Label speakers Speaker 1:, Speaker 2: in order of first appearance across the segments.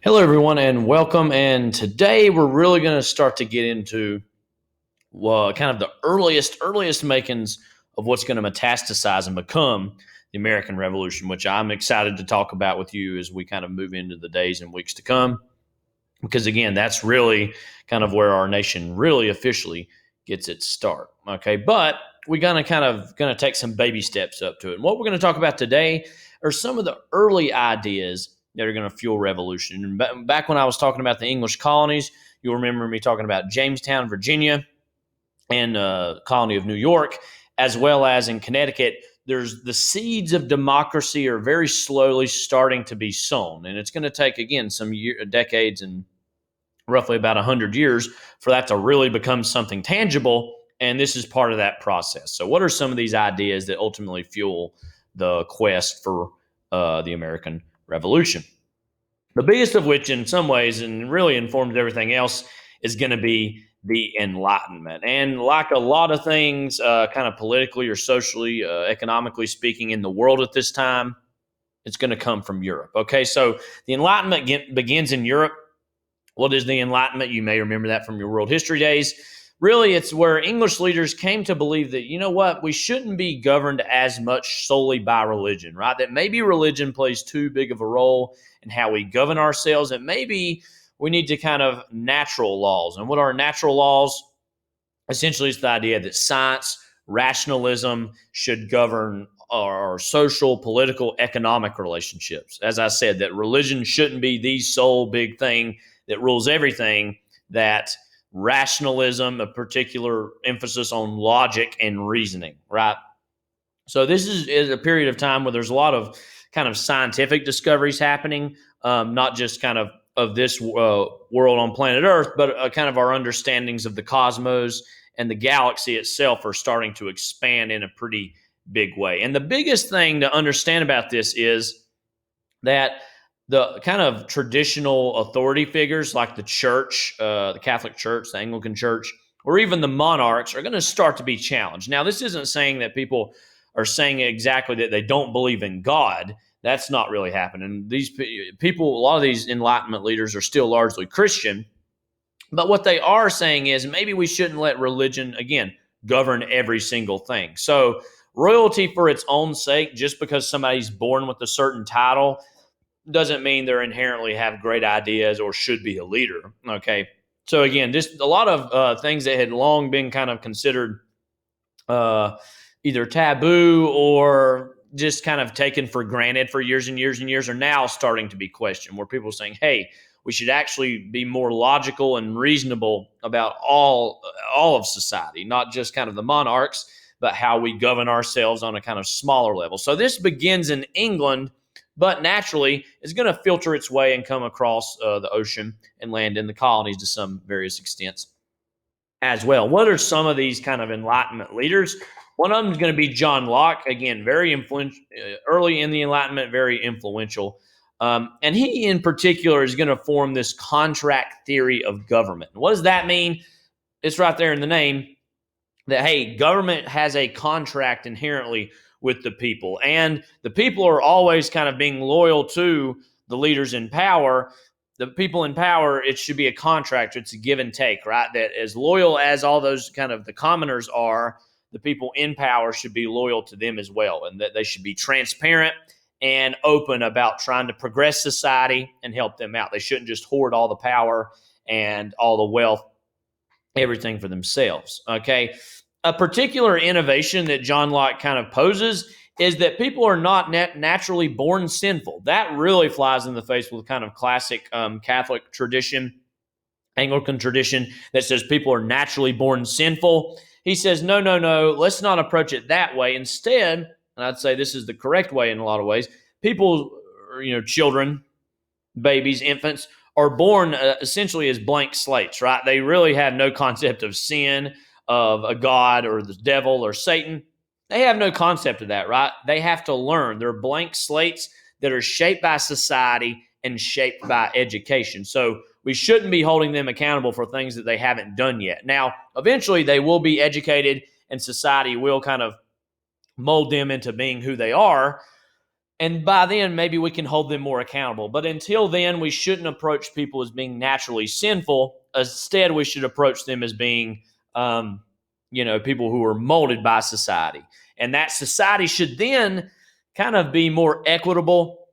Speaker 1: Hello, everyone, and welcome. And today we're really going to start to get into kind of the earliest makings of what's going to metastasize and become the American Revolution, which I'm excited to talk about with you as we kind of move into the days and weeks to come. Because again, that's really kind of where our nation really officially gets its start. Okay, but we're going to take some baby steps up to it. And what we're going to talk about today are some of the early ideas that are going to fuel revolution. And back when I was talking about the English colonies, you'll remember me talking about Jamestown, Virginia, and colony of New York, as well as in Connecticut. There's the seeds of democracy are very slowly starting to be sown, and it's going to take again some decades and roughly about 100 years for that to really become something tangible. And this is part of that process. So, what are some of these ideas that ultimately fuel the quest for the American Revolution? The biggest of which, in some ways, and really informs everything else, is going to be the Enlightenment. And like a lot of things, kind of politically or socially, economically speaking, in the world at this time, it's going to come from Europe. Okay, so the Enlightenment begins in Europe. What is the Enlightenment? You may remember that from your world history days. Really, it's where English leaders came to believe that, you know what, we shouldn't be governed as much solely by religion, right? That maybe religion plays too big of a role in how we govern ourselves, and maybe we need to kind of natural laws. And what are natural laws? Essentially, it's the idea that science, rationalism should govern our social, political, economic relationships. As I said, that religion shouldn't be the sole big thing that rules everything, that rationalism, a particular emphasis on logic and reasoning, right? So this is a period of time where there's a lot of kind of scientific discoveries happening, not just kind of this world on planet Earth, but kind of our understandings of the cosmos and the galaxy itself are starting to expand in a pretty big way. And the biggest thing to understand about this is that the kind of traditional authority figures like the church, the Catholic Church, the Anglican Church, or even the monarchs are going to start to be challenged. Now, this isn't saying that people are saying exactly that they don't believe in God. That's not really happening. These people, a lot of these Enlightenment leaders are still largely Christian. But what they are saying is maybe we shouldn't let religion, again, govern every single thing. So, royalty for its own sake, just because somebody's born with a certain title, doesn't mean they're inherently have great ideas or should be a leader. Okay. So again, just a lot of things that had long been kind of considered either taboo or just kind of taken for granted for years and years and years are now starting to be questioned, where people are saying, hey, we should actually be more logical and reasonable about all of society, not just kind of the monarchs, but how we govern ourselves on a kind of smaller level. So this begins in England, but naturally is going to filter its way and come across the ocean and land in the colonies to some various extents as well. What are some of these kind of Enlightenment leaders? One of them is going to be John Locke. Again, very influential, early in the Enlightenment, very influential. And he in particular is going to form this contract theory of government. What does that mean? It's right there in the name that, hey, government has a contract inherently with the people. And the people are always kind of being loyal to the leaders in power. The people in power, it should be a contract. It's a give and take, right? That as loyal as all those kind of the commoners are, the people in power should be loyal to them as well. And that they should be transparent and open about trying to progress society and help them out. They shouldn't just hoard all the power and all the wealth, everything for themselves. Okay. A particular innovation that John Locke kind of poses is that people are not naturally born sinful. That really flies in the face with kind of classic Catholic tradition, Anglican tradition that says people are naturally born sinful. He says, no, no, no, let's not approach it that way. Instead, and I'd say this is the correct way in a lot of ways, people, children, babies, infants, are born essentially as blank slates, right? They really have no concept of sin, of a God or the devil or Satan. They have no concept of that, right? They have to learn. They're blank slates that are shaped by society and shaped by education. So we shouldn't be holding them accountable for things that they haven't done yet. Now, eventually they will be educated and society will kind of mold them into being who they are. And by then, maybe we can hold them more accountable. But until then, we shouldn't approach people as being naturally sinful. Instead, we should approach them as being, people who are molded by society. And that society should then kind of be more equitable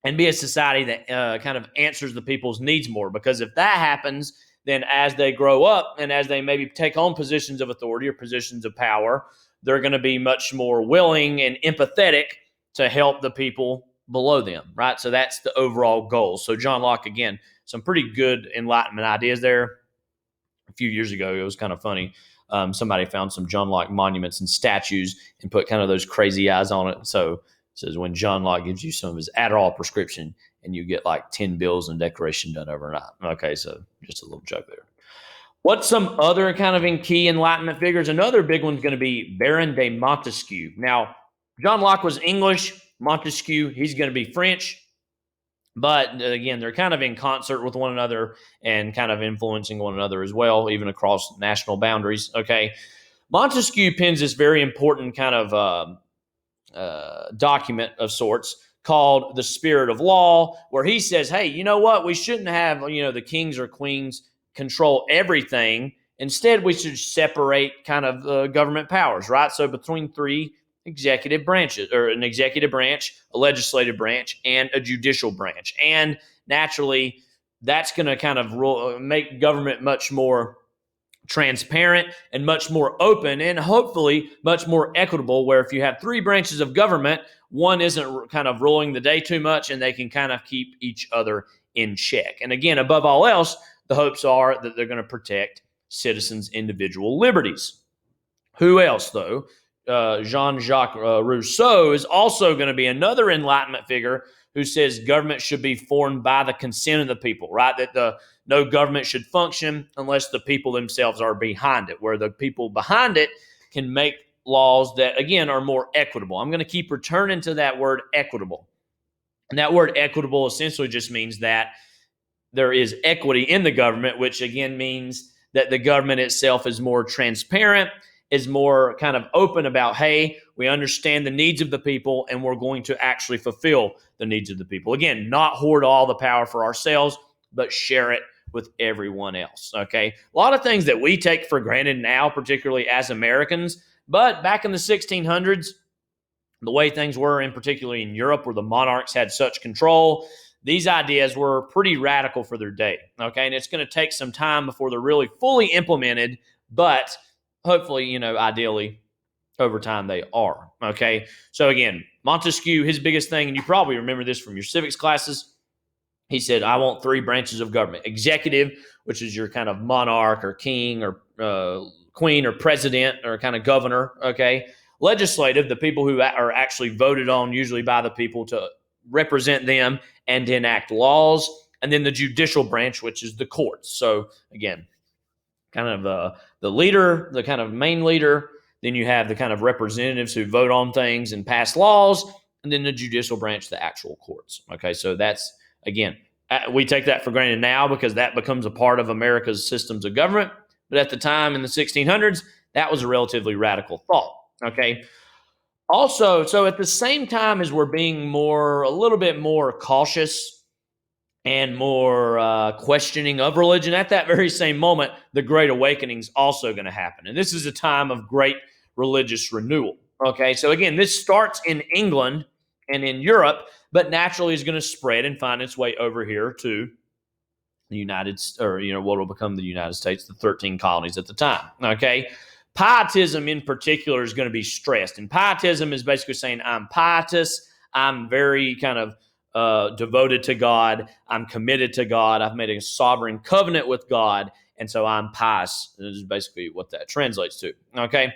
Speaker 1: and be a society that kind of answers the people's needs more. Because if that happens, then as they grow up and as they maybe take on positions of authority or positions of power, they're going to be much more willing and empathetic to help the people below them, right? So that's the overall goal. So John Locke, again, some pretty good Enlightenment ideas there. A few years ago, it was kind of funny. Somebody found some John Locke monuments and statues and put kind of those crazy eyes on it. So it says when John Locke gives you some of his Adderall prescription and you get like 10 bills and decoration done overnight. Okay, so just a little joke there. What's some other kind of in key Enlightenment figures? Another big one's going to be Baron de Montesquieu. Now, John Locke was English. Montesquieu, he's going to be French. But again, they're kind of in concert with one another and kind of influencing one another as well, even across national boundaries. Okay. Montesquieu pens this very important kind of document of sorts called The Spirit of Law, where he says, hey, you know what? We shouldn't have, the kings or queens control everything. Instead, we should separate kind of government powers, right? So between three executive branches, or an executive branch, a legislative branch, and a judicial branch. And naturally, that's going to kind of make government much more transparent and much more open and hopefully much more equitable, where if you have three branches of government, one isn't kind of ruling the day too much and they can kind of keep each other in check. And again, above all else, the hopes are that they're going to protect citizens' individual liberties. Who else, though? Jean-Jacques Rousseau is also going to be another Enlightenment figure who says government should be formed by the consent of the people, right? That no government should function unless the people themselves are behind it, where the people behind it can make laws that, again, are more equitable. I'm going to keep returning to that word equitable. And that word equitable essentially just means that there is equity in the government, which again means that the government itself is more transparent, is more kind of open about, hey, we understand the needs of the people and we're going to actually fulfill the needs of the people. Again, not hoard all the power for ourselves, but share it with everyone else, okay? A lot of things that we take for granted now, particularly as Americans, but back in the 1600s, the way things were, and particularly in Europe where the monarchs had such control, these ideas were pretty radical for their day, okay? And it's going to take some time before they're really fully implemented, but hopefully, ideally, over time they are, okay? So again, Montesquieu, his biggest thing, and you probably remember this from your civics classes, he said, I want three branches of government. Executive, which is your kind of monarch or king or queen or president or kind of governor, okay? Legislative, the people who are actually voted on usually by the people to represent them and enact laws. And then the judicial branch, which is the courts. So again, kind of the leader, the kind of main leader. Then you have the kind of representatives who vote on things and pass laws. And then the judicial branch, the actual courts. Okay, so that's, again, we take that for granted now because that becomes a part of America's systems of government. But at the time in the 1600s, that was a relatively radical thought. Okay. Also, so at the same time as we're being a little bit more cautious and more questioning of religion, at that very same moment, the Great Awakening is also going to happen. And this is a time of great religious renewal. Okay, so again, this starts in England and in Europe, but naturally is going to spread and find its way over here to the United States, or what will become the United States, the 13 colonies at the time. Okay, pietism in particular is going to be stressed, and pietism is basically saying I'm pietous, I'm very kind of devoted to God, I'm committed to God, I've made a sovereign covenant with God, and so I'm pious. This is basically what that translates to. Okay,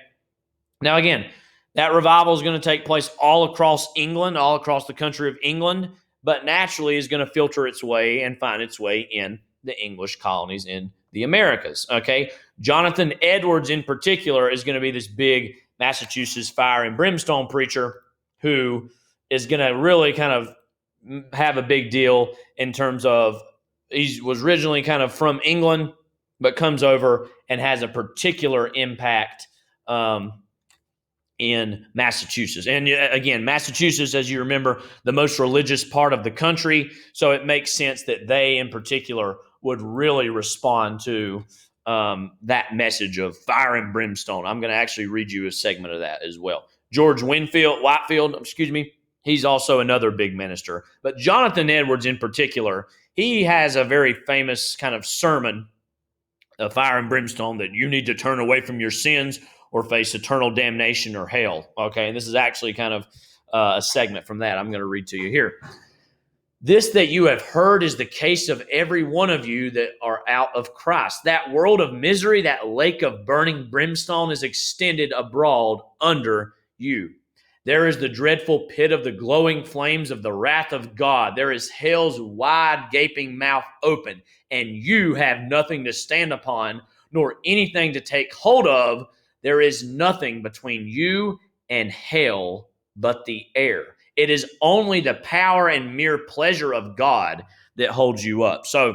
Speaker 1: now again, that revival is going to take place all across England, all across the country of England, but naturally is going to filter its way and find its way in the English colonies in the Americas. Okay, Jonathan Edwards in particular is going to be this big Massachusetts fire and brimstone preacher who is going to really kind of have a big deal in terms of he was originally kind of from England, but comes over and has a particular impact in Massachusetts. And again, Massachusetts, as you remember, the most religious part of the country. So it makes sense that they in particular would really respond to that message of fire and brimstone. I'm going to actually read you a segment of that as well. George Whitefield, he's also another big minister. But Jonathan Edwards in particular, he has a very famous kind of sermon of fire and brimstone that you need to turn away from your sins or face eternal damnation or hell. Okay, and this is actually kind of a segment from that I'm going to read to you here. This that you have heard is the case of every one of you that are out of Christ. That world of misery, that lake of burning brimstone is extended abroad under you. There is the dreadful pit of the glowing flames of the wrath of God. There is hell's wide gaping mouth open, and you have nothing to stand upon, nor anything to take hold of. There is nothing between you and hell but the air. It is only the power and mere pleasure of God that holds you up. So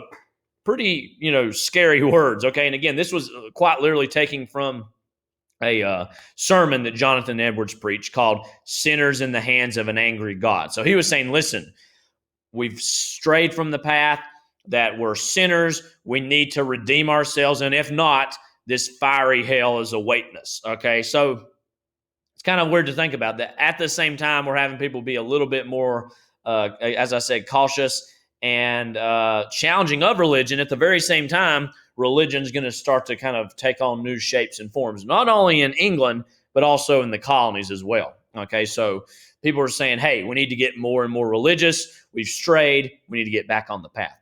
Speaker 1: pretty, scary words, okay? And again, this was quite literally taken from a sermon that Jonathan Edwards preached called Sinners in the Hands of an Angry God. So he was saying, listen, we've strayed from the path, that we're sinners. We need to redeem ourselves. And if not, this fiery hell is awaiting us, okay? So it's kind of weird to think about that. At the same time, we're having people be a little bit more, as I said, cautious and challenging of religion. At the very same time, religion is going to start to kind of take on new shapes and forms, not only in England, but also in the colonies as well. Okay, so people are saying, hey, we need to get more and more religious. We've strayed. We need to get back on the path.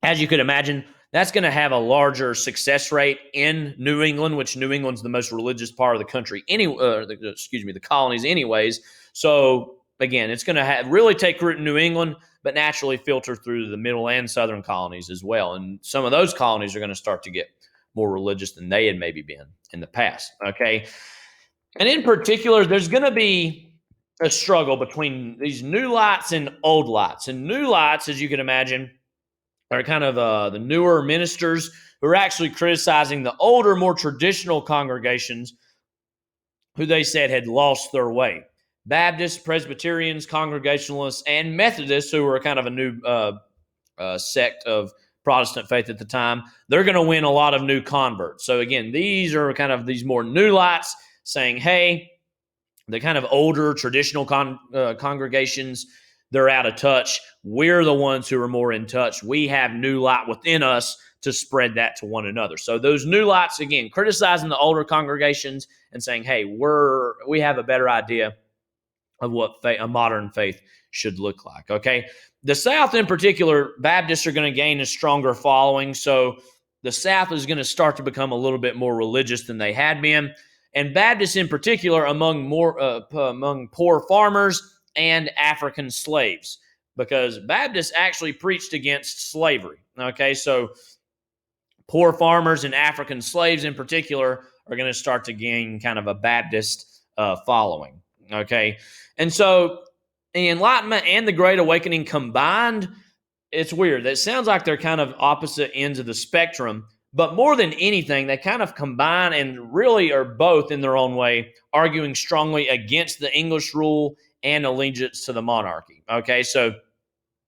Speaker 1: As you could imagine, that's going to have a larger success rate in New England, which New England's the most religious part of the country, the colonies anyways. So again, it's going to really take root in New England, but naturally filter through the middle and southern colonies as well. And some of those colonies are going to start to get more religious than they had maybe been in the past, okay? And in particular, there's going to be a struggle between these new lights and old lights. And new lights, as you can imagine, are kind of the newer ministers who are actually criticizing the older, more traditional congregations who they said had lost their way. Baptists, Presbyterians, Congregationalists, and Methodists, who were kind of a new sect of Protestant faith at the time, they're going to win a lot of new converts. So again, these are kind of these more new lights saying, hey, the kind of older traditional congregations, they're out of touch. We're the ones who are more in touch. We have new light within us to spread that to one another. So those new lights, again, criticizing the older congregations and saying, hey, we have a better idea of what a modern faith should look like, okay? The South in particular, Baptists are going to gain a stronger following. So the South is going to start to become a little bit more religious than they had been. And Baptists in particular among poor farmers and African slaves, because Baptists actually preached against slavery. Okay, so poor farmers and African slaves in particular are going to start to gain kind of a Baptist following. Okay, and so the Enlightenment and the Great Awakening combined, it's weird. It sounds like they're kind of opposite ends of the spectrum, but more than anything, they kind of combine and really are both in their own way arguing strongly against the English rule and allegiance to the monarchy. Okay, so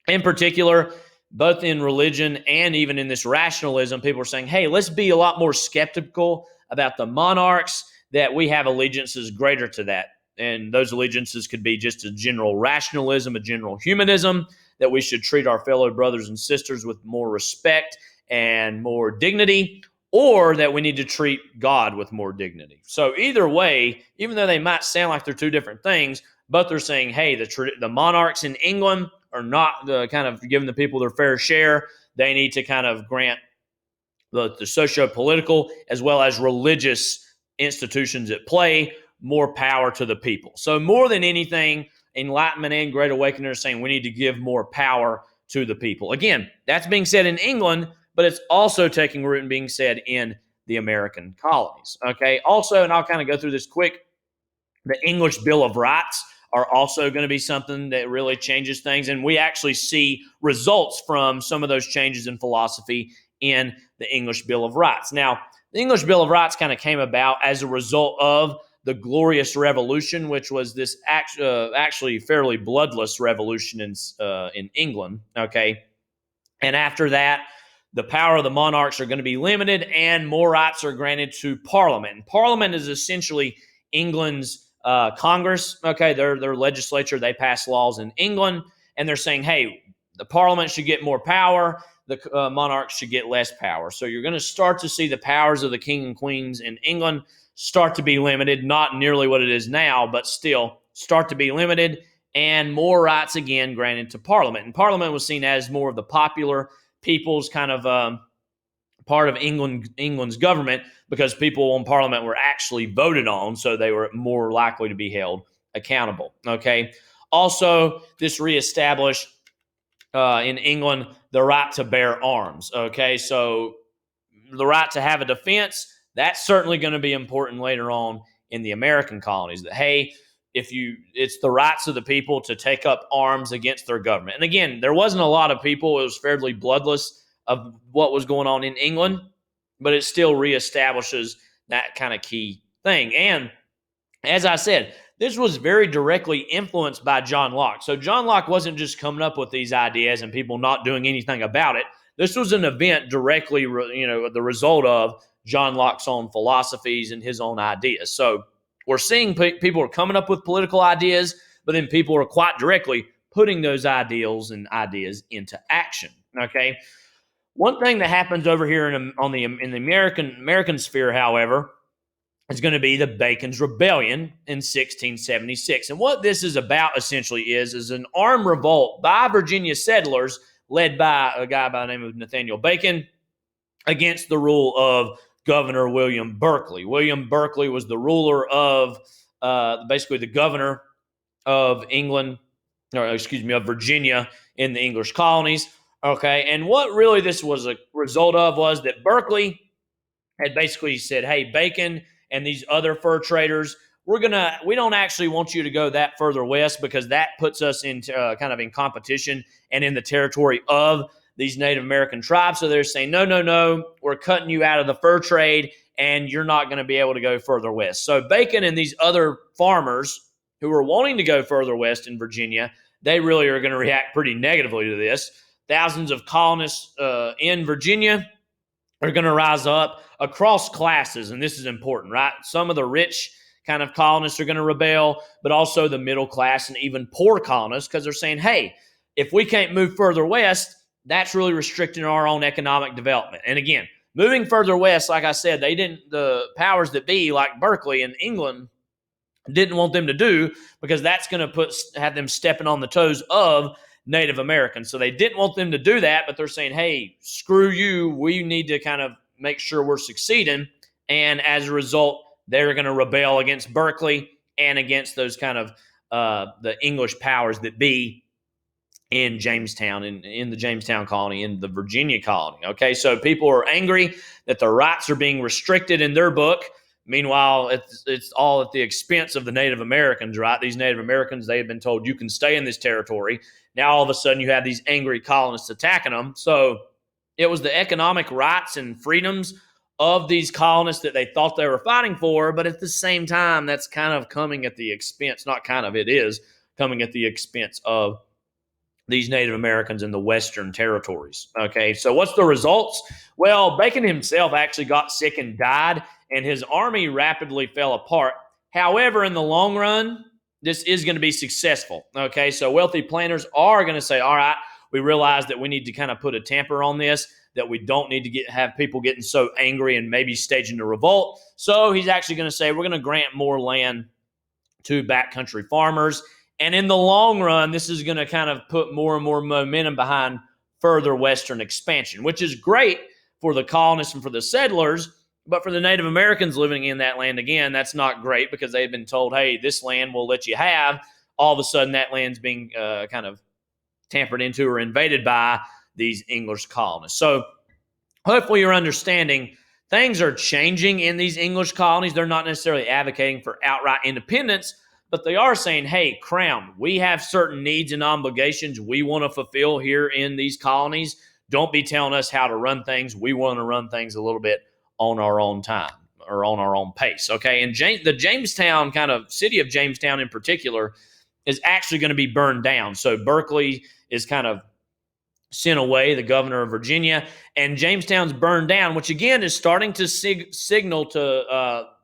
Speaker 1: in particular, both in religion and even in this rationalism, people are saying, hey, let's be a lot more skeptical about the monarchs, that we have allegiances greater to that. And those allegiances could be just a general rationalism, a general humanism, that we should treat our fellow brothers and sisters with more respect and more dignity, or that we need to treat God with more dignity. So either way, even though they might sound like they're two different things, but they're saying, hey, the monarchs in England are not kind of giving the people their fair share. They need to kind of grant the socio-political as well as religious institutions at play more power to the people. So more than anything, Enlightenment and Great Awakening are saying we need to give more power to the people. Again, that's being said in England, but it's also taking root and being said in the American colonies. Okay. Also, and I'll kind of go through this quick, the English Bill of Rights are also going to be something that really changes things. And we actually see results from some of those changes in philosophy in the English Bill of Rights. Now, the English Bill of Rights kind of came about as a result of the Glorious Revolution, which was this actually fairly bloodless revolution in England. Okay, and after that, the power of the monarchs are going to be limited, and more rights are granted to Parliament. And Parliament is essentially England's Congress. Okay, their legislature. They pass laws in England, and they're saying, hey, the Parliament should get more power. The monarchs should get less power. So you're going to start to see the powers of the king and queens in England start to be limited, not nearly what it is now, but still start to be limited, and more rights again granted to Parliament. And Parliament was seen as more of the popular people's kind of part of England's government, because people in Parliament were actually voted on, so they were more likely to be held accountable. Okay. Also, this reestablished in England the right to bear arms. Okay, so the right to have a defense, that's certainly going to be important later on in the American colonies. That, hey, it's the rights of the people to take up arms against their government. And again, there wasn't a lot of people. It was fairly bloodless of what was going on in England, but it still reestablishes that kind of key thing. And as I said, this was very directly influenced by John Locke. So John Locke wasn't just coming up with these ideas and people not doing anything about it. This was an event directly, the result of John Locke's own philosophies and his own ideas. So we're seeing people are coming up with political ideas, but then people are quite directly putting those ideals and ideas into action. Okay. One thing that happens over here in the American sphere, however, is going to be the Bacon's Rebellion in 1676. And what this is about essentially is an armed revolt by Virginia settlers led by a guy by the name of Nathaniel Bacon against the rule of Governor William Berkeley. William Berkeley was the ruler of basically the governor of England, of Virginia in the English colonies. Okay, and what really this was a result of was that Berkeley had basically said, hey, Bacon and these other fur traders, we don't actually want you to go that further west, because that puts us into kind of in competition and in the territory of these Native American tribes. So they're saying, no, we're cutting you out of the fur trade, and you're not going to be able to go further west. So Bacon and these other farmers who are wanting to go further west in Virginia, they really are going to react pretty negatively to this. Thousands of colonists in Virginia are going to rise up across classes, and this is important, right? Some of the rich kind of colonists are going to rebel, but also the middle class and even poor colonists, because they're saying, hey, if we can't move further west, that's really restricting our own economic development. And again, moving further west, like I said, the powers that be, like Berkeley in England, didn't want them to do, because that's going to have them stepping on the toes of Native Americans. So they didn't want them to do that, but they're saying, hey, screw you. We need to kind of make sure we're succeeding. And as a result, they're going to rebel against Berkeley and against those kind of the English powers that be in Jamestown, in the Jamestown colony, in the Virginia colony. Okay, so people are angry that their rights are being restricted in their book. Meanwhile, it's all at the expense of the Native Americans, right? These Native Americans, they have been told you can stay in this territory. Now, all of a sudden, you have these angry colonists attacking them. So it was the economic rights and freedoms of these colonists that they thought they were fighting for. But at the same time, that's kind of coming at the expense, not kind of, it is coming at the expense of these Native Americans in the Western territories. Okay, so what's the results? Well, Bacon himself actually got sick and died, and his army rapidly fell apart. However, in the long run, this is going to be successful. Okay, so wealthy planners are going to say, all right, we realize that we need to kind of put a tamper on this, that we don't need to have people getting so angry and maybe staging a revolt. So he's actually going to say, we're going to grant more land to backcountry farmers. And in the long run, this is going to kind of put more and more momentum behind further Western expansion, which is great for the colonists and for the settlers. But for the Native Americans living in that land, again, that's not great, because they've been told, hey, this land we'll let you have. All of a sudden, that land's being kind of tampered into or invaded by these English colonists. So hopefully you're understanding things are changing in these English colonies. They're not necessarily advocating for outright independence, but they are saying, hey, Crown, we have certain needs and obligations we want to fulfill here in these colonies. Don't be telling us how to run things. We want to run things a little bit on our own time. are on our own pace. Okay, and the Jamestown kind of city of Jamestown in particular is actually going to be burned down. So Berkeley is kind of sent away, the governor of Virginia, and Jamestown's burned down, which again is starting to signal to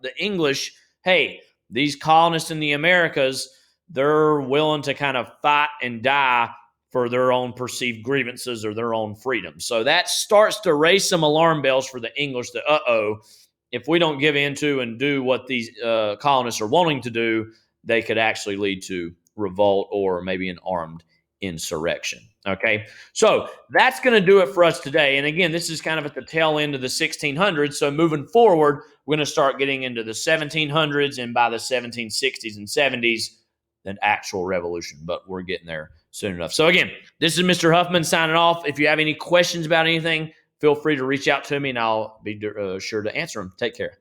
Speaker 1: the English, hey, these colonists in the Americas, they're willing to kind of fight and die for their own perceived grievances or their own freedom. So that starts to raise some alarm bells for the English that, if we don't give in to and do what these colonists are wanting to do, they could actually lead to revolt or maybe an armed insurrection. Okay, so that's going to do it for us today. And again, this is kind of at the tail end of the 1600s. So moving forward, we're going to start getting into the 1700s, and by the 1760s and 70s, an actual revolution. But we're getting there soon enough. So again, this is Mr. Huffman signing off. If you have any questions about anything, feel free to reach out to me, and I'll be sure to answer them. Take care.